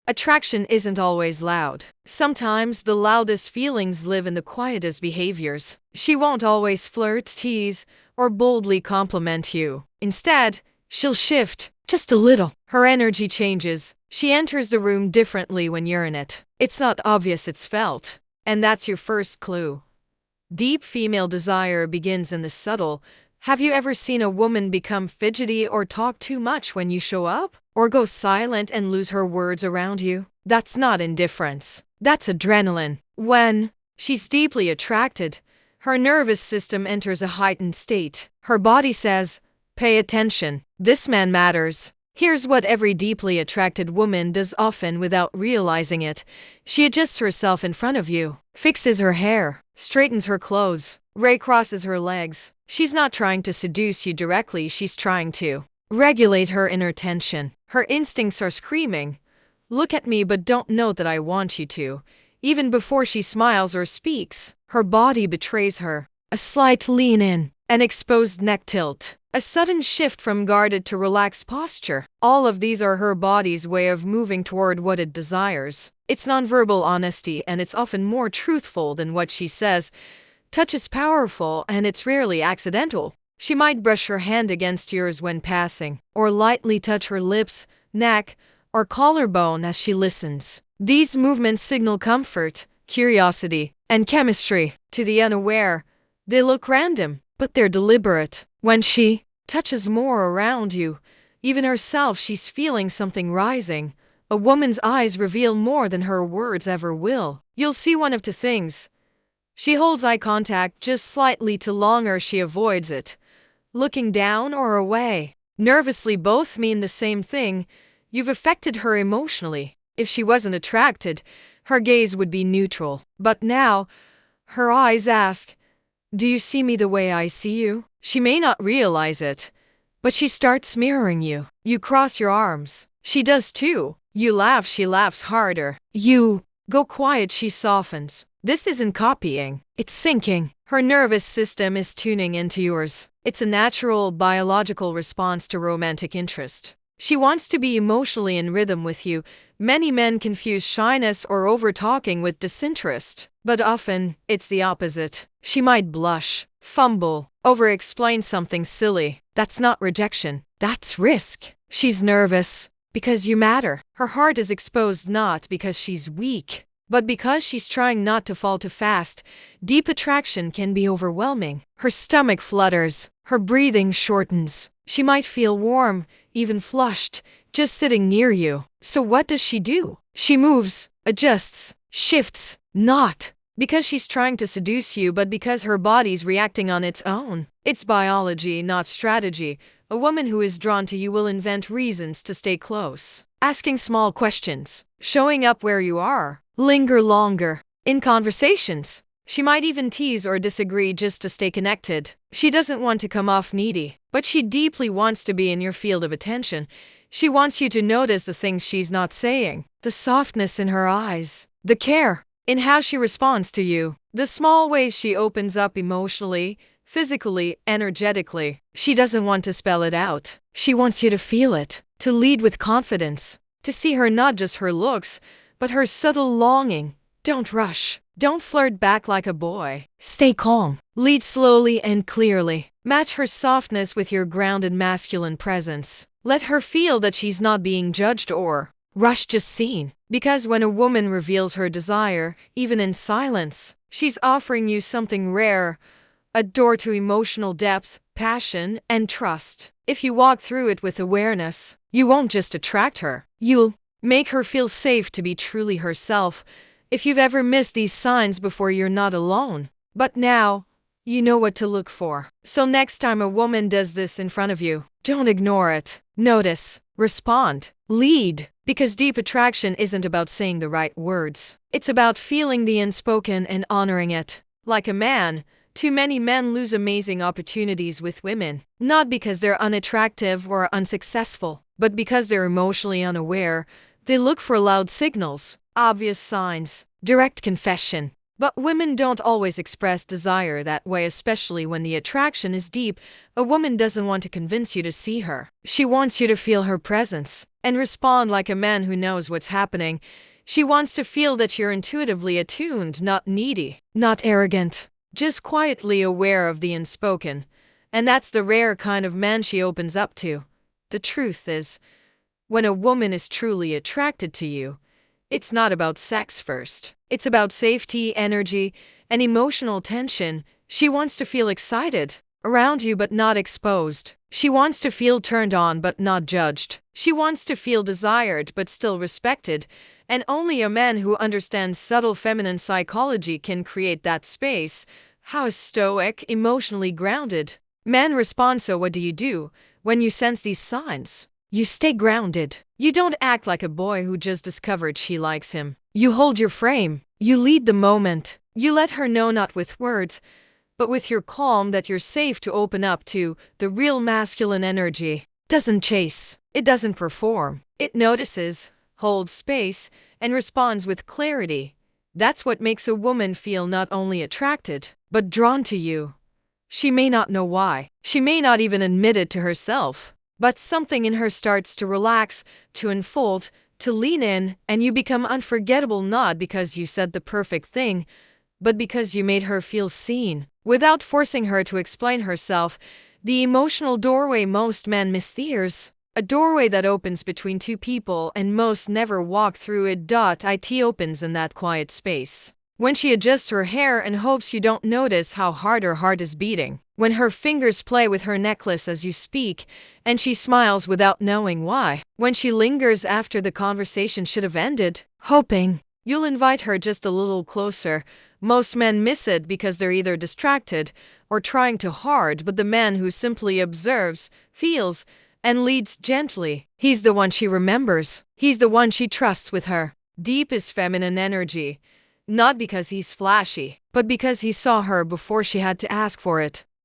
Attraction isn't always loud. Sometimes the loudest feelings live in the quietest behaviors. She won't always flirt, tease, or boldly compliment you. Instead, she'll shift just a little. Her energy changes. She enters the room differently when you're in it. It's not obvious, it's felt. And that's your first clue. Deep female desire begins in the subtle. Have you ever seen a woman become fidgety or talk too much when you show up? Or go silent and lose her words around you? That's not indifference. That's adrenaline. When she's deeply attracted, her nervous system enters a heightened state. Her body says, "Pay attention. This man matters." Here's what every deeply attracted woman does, often without realizing it. She adjusts herself in front of you, fixes her hair, straightens her clothes, recrosses her legs. She's not trying to seduce you directly, she's trying to regulate her inner tension. Her instincts are screaming, "Look at me, but don't know that I want you to." Even before she smiles or speaks, her body betrays her. A slight lean in, an exposed neck tilt, a sudden shift from guarded to relaxed posture. All of these are her body's way of moving toward what it desires. It's nonverbal honesty, and it's often more truthful than what she says. Touch is powerful, and it's rarely accidental. She might brush her hand against yours when passing, or lightly touch her lips, neck, or collarbone as she listens. These movements signal comfort, curiosity, and chemistry. To the unaware, they look random, but they're deliberate. When she touches more around you, even herself, she's feeling something rising. A woman's eyes reveal more than her words ever will. You'll see one of two things. She holds eye contact just slightly too long, or she avoids it, looking down or away. Nervously, both mean the same thing. You've affected her emotionally. If she wasn't attracted, her gaze would be neutral. But now, her eyes ask, "Do you see me the way I see you?" She may not realize it, but she starts mirroring you. You cross your arms. She does too. You laugh, she laughs harder. You go quiet, she softens. This isn't copying, it's syncing. Her nervous system is tuning into yours. It's a natural biological response to romantic interest. She wants to be emotionally in rhythm with you. Many men confuse shyness or over-talking with disinterest, but often it's the opposite. She might blush, fumble, over-explain something silly. That's not rejection, that's risk. She's nervous because you matter. Her heart is exposed not because she's weak, but because she's trying not to fall too fast. Deep attraction can be overwhelming. Her stomach flutters, her breathing shortens. She might feel warm, even flushed, just sitting near you. So what does she do? She moves, adjusts, shifts, not because she's trying to seduce you, but because her body's reacting on its own. It's biology, not strategy. A woman who is drawn to you will invent reasons to stay close, asking small questions, showing up where you are, linger longer in conversations. She might even tease or disagree just to stay connected. She doesn't want to come off needy, but she deeply wants to be in your field of attention. She wants you to notice the things she's not saying, the softness in her eyes, the care in how she responds to you, the small ways she opens up emotionally, physically, energetically. She doesn't want to spell it out. She wants you to feel it, to lead with confidence, to see her not just her looks, but her subtle longing. Don't rush. Don't flirt back like a boy. Stay calm. Lead slowly and clearly. Match her softness with your grounded masculine presence. Let her feel that she's not being judged or rushed, just seen. Because when a woman reveals her desire, even in silence, she's offering you something rare, a door to emotional depth, passion, and trust. If you walk through it with awareness, you won't just attract her. You'll make her feel safe to be truly herself. If you've ever missed these signs before, you're not alone. But now, you know what to look for. So next time a woman does this in front of you, don't ignore it. Notice, respond, lead. Because deep attraction isn't about saying the right words. It's about feeling the unspoken and honoring it. Like a man, too many men lose amazing opportunities with women, not because they're unattractive or unsuccessful, but because they're emotionally unaware. They look for loud signals, obvious signs, direct confession. But women don't always express desire that way, especially when the attraction is deep. A woman doesn't want to convince you to see her. She wants you to feel her presence. and respond like a man who knows what's happening. She wants to feel that you're intuitively attuned, not needy, not arrogant, just quietly aware of the unspoken. And that's the rare kind of man she opens up to. The truth is, when a woman is truly attracted to you, it's not about sex first. It's about safety, energy, and emotional tension. She wants to feel excited around you but not exposed. She wants to feel turned on but not judged. She wants to feel desired but still respected. And only a man who understands subtle feminine psychology can create that space. How is stoic, emotionally grounded? Men respond. So what do when you sense these signs? You stay grounded. You don't act like a boy who just discovered she likes him. You hold your frame. You lead the moment. You let her know, not with words, but with your calm, that you're safe to open up to. The real masculine energy doesn't chase. It doesn't perform. It notices, holds space, and responds with clarity. That's what makes a woman feel not only attracted, but drawn to you. She may not know why. She may not even admit it to herself. But something in her starts to relax, to unfold, to lean in, and you become unforgettable, not because you said the perfect thing, but because you made her feel seen, without forcing her to explain herself. The emotional doorway most men miss. There's a doorway that opens between two people, and most never walk through it. It opens in that quiet space. When she adjusts her hair and hopes you don't notice how hard her heart is beating. When her fingers play with her necklace as you speak, and she smiles without knowing why. When she lingers after the conversation should have ended, hoping you'll invite her just a little closer. Most men miss it because they're either distracted or trying too hard, but the man who simply observes, feels, and leads gently, he's the one she remembers. He's the one she trusts with her deepest feminine energy. Not because he's flashy, but because he saw her before she had to ask for it.